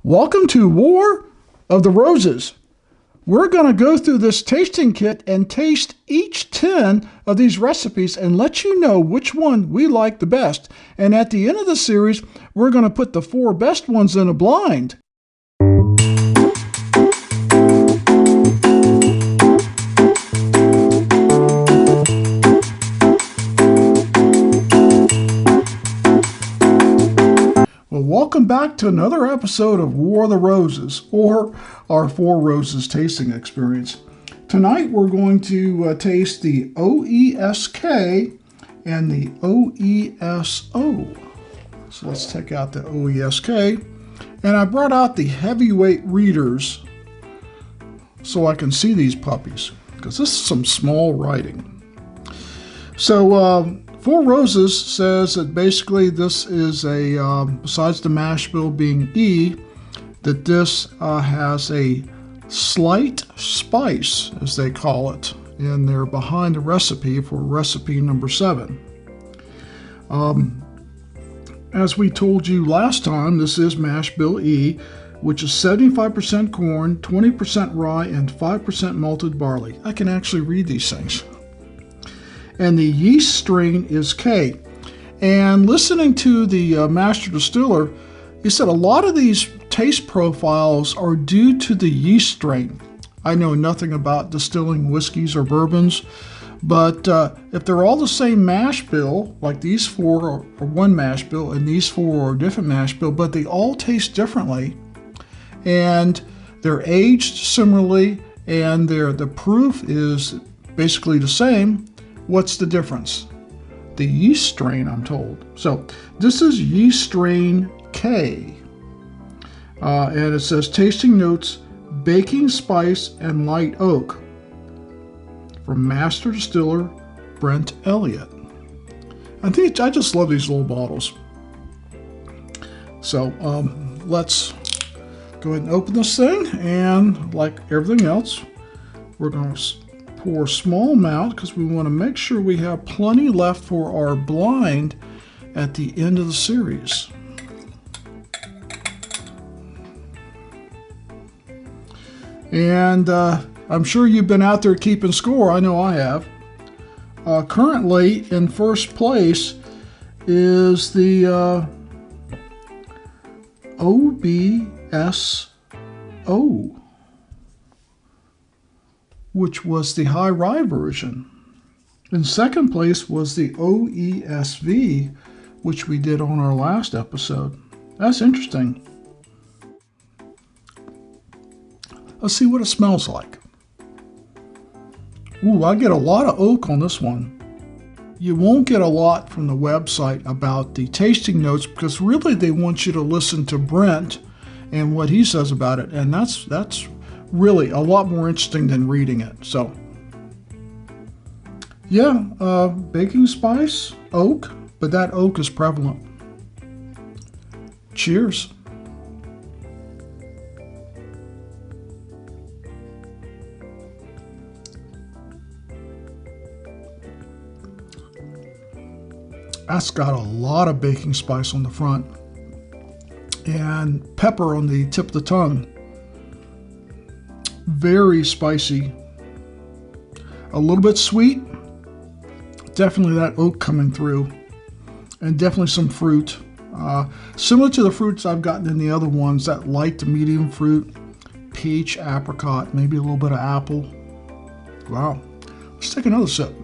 Welcome to War of the Roses. We're going to go through this tasting kit and taste each 10 of these recipes and let you know which one we like the best. And at the end of the series, we're going to put the 4 best ones in a blind. Welcome back to another episode of War of the Roses, or our 4 Roses tasting experience. Tonight we're going to taste the OESK and the OESO. So let's take out the OESK. And I brought out the heavyweight readers so I can see these puppies, because this is some small writing. So, 4 Roses says that basically this is a, besides the mash bill being E, that this has a slight spice, as they call it, and they're behind the recipe for recipe number 7. As we told you last time, this is mash bill E, which is 75% corn, 20% rye, and 5% malted barley. I can actually read these things. And the yeast strain is K. And listening to the master distiller, he said a lot of these taste profiles are due to the yeast strain. I know nothing about distilling whiskeys or bourbons, but if they're all the same mash bill, like these 4 are one mash bill and these 4 are a different mash bill, but they all taste differently, and they're aged similarly, and the proof is basically the same, what's the difference? The yeast strain, I'm told. So this is yeast strain K. And it says tasting notes, baking spice and light oak, from master distiller Brent Elliott. I just love these little bottles. So let's go ahead and open this thing, and like everything else, we're going to pour a small amount because we want to make sure we have plenty left for our blind at the end of the series. And I'm sure you've been out there keeping score. I know I have. Currently in first place is the OBSO, which was the high rye version. In second place was the OESV, which we did on our last episode. That's interesting. Let's see what it smells like. Ooh, I get a lot of oak on this one. You won't get a lot from the website about the tasting notes because really they want you to listen to Brent and what he says about it, and that's really a lot more interesting than reading it. So yeah, baking spice, oak, but that oak is prevalent. Cheers. That's got a lot of baking spice on the front and pepper on the tip of the tongue. Very spicy, a little bit sweet, definitely that oak coming through, and definitely some fruit. Similar to the fruits I've gotten in the other ones, that light to medium fruit, peach, apricot, maybe a little bit of apple. Wow. Let's take another sip.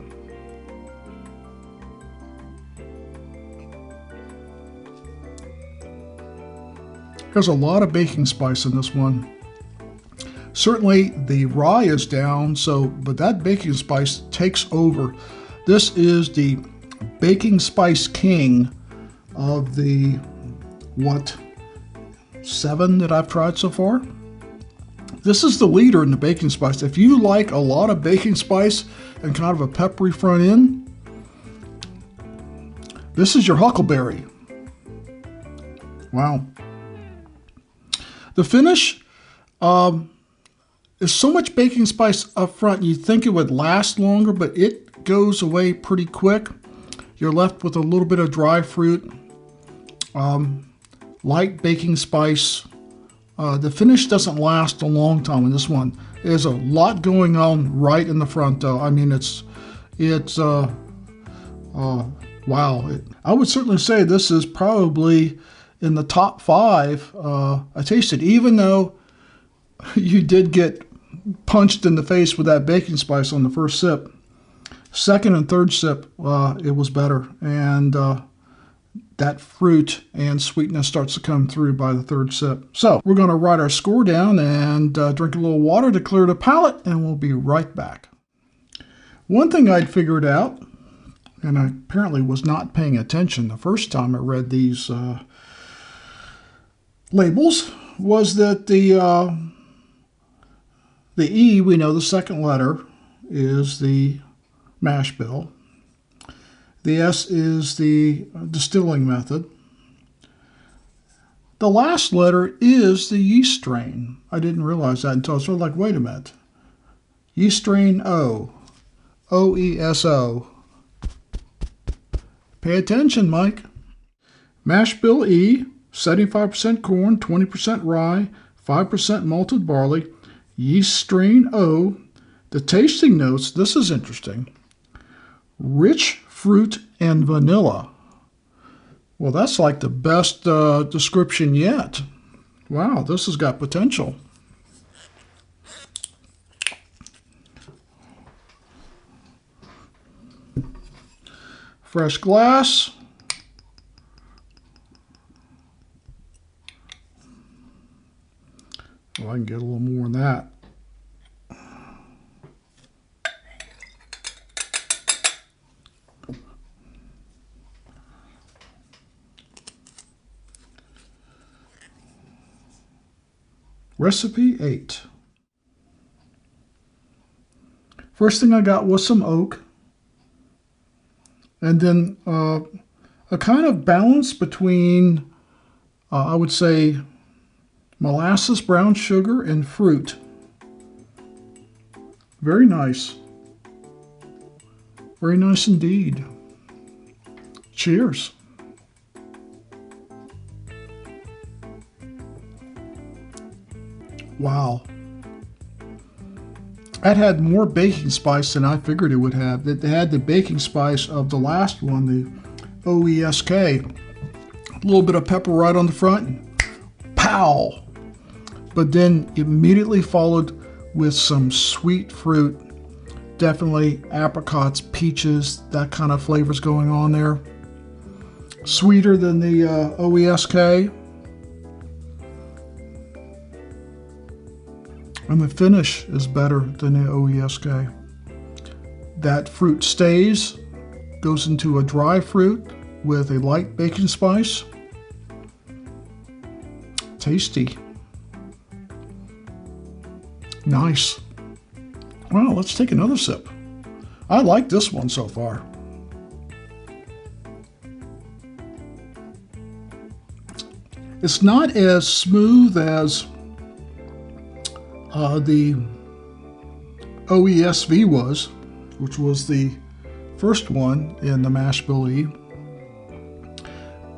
There's a lot of baking spice in this one. Certainly the rye is down, but that baking spice takes over. This is the baking spice king of the 7 that I've tried so far. This is the leader in the baking spice. If you like a lot of baking spice and kind of a peppery front end, this is your huckleberry. Wow. The finish, there's so much baking spice up front, you'd think it would last longer, but it goes away pretty quick. You're left with a little bit of dry fruit, light baking spice, The finish doesn't last a long time in this one. There's a lot going on right in the front, though. I mean, wow. I would certainly say this is probably in the top 5 I tasted, even though you did get punched in the face with that baking spice on the first sip. Second and third sip, it was better. And that fruit and sweetness starts to come through by the third sip. So we're going to write our score down and drink a little water to clear the palate, and we'll be right back. One thing I'd figured out, and I apparently was not paying attention the first time I read these labels, was that the E, we know the second letter, is the mash bill. The S is the distilling method. The last letter is the yeast strain. I didn't realize that until I was sort of like, wait a minute. Yeast strain O. O-E-S-O. Pay attention, Mike. Mash bill E, 75% corn, 20% rye, 5% malted barley. Yeast strain O. The tasting notes, this is interesting. Rich fruit and vanilla. Well, that's like the best description yet. Wow, this has got potential. Fresh glass. Well, I can get a little more than that. Recipe 8. First thing I got was some oak, and then a kind of balance between, I would say, molasses, brown sugar, and fruit. Very nice. Very nice indeed. Cheers. Wow. That had more baking spice than I figured it would have. It had the baking spice of the last one, the OESK. A little bit of pepper right on the front. And pow! But then immediately followed with some sweet fruit. Definitely apricots, peaches, that kind of flavors going on there. Sweeter than the OESK. And the finish is better than the OESK. That fruit stays, goes into a dry fruit with a light baking spice. Tasty. Nice. Well, let's take another sip. I like this one so far. It's not as smooth as the OESV was, which was the first one in the mash bill E.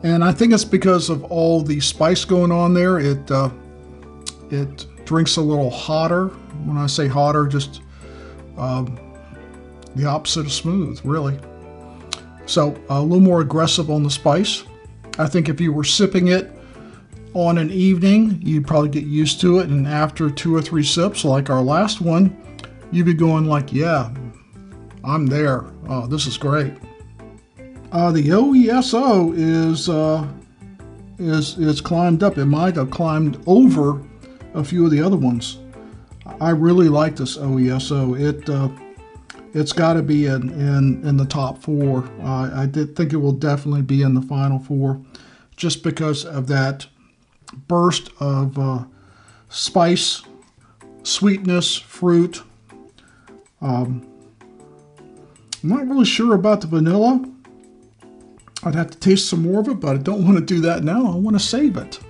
And I think it's because of all the spice going on there. It drinks a little hotter. When I say hotter, just the opposite of smooth, really. So a little more aggressive on the spice. I think if you were sipping it on an evening, you'd probably get used to it, and after 2 or 3 sips, like our last one, you'd be going like, yeah, I'm there. Oh, this is great. The OESO is climbed up. It might have climbed over a few of the other ones. I really like this OESO. It's got to be in the top 4. I did think it will definitely be in the final 4, just because of that burst of spice, sweetness, fruit. I'm not really sure about the vanilla. I'd have to taste some more of it, but I don't want to do that now. I want to save it,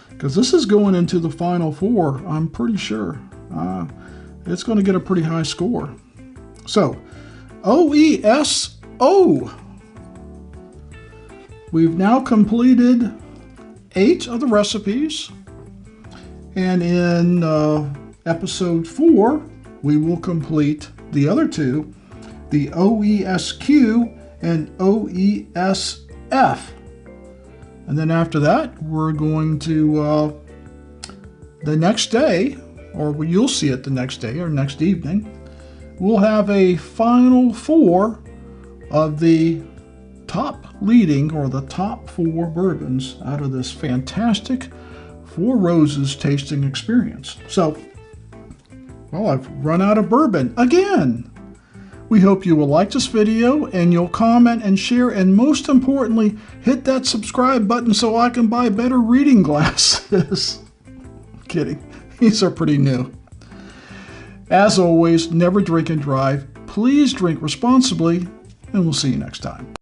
because this is going into the final 4, I'm pretty sure. It's going to get a pretty high score. So, OESO. We've now completed 8 of the recipes, And in episode 4, we will complete the other two, the OESQ and OESF. And then after that, we're going to, the next day, or you'll see it the next day or next evening, we'll have a final 4 of the top leading, or the top 4 bourbons out of this fantastic 4 Roses tasting experience. So, well, I've run out of bourbon again. We hope you will like this video and you'll comment and share, and most importantly, hit that subscribe button so I can buy better reading glasses. Kidding. These are pretty new. As always, never drink and drive. Please drink responsibly, and we'll see you next time.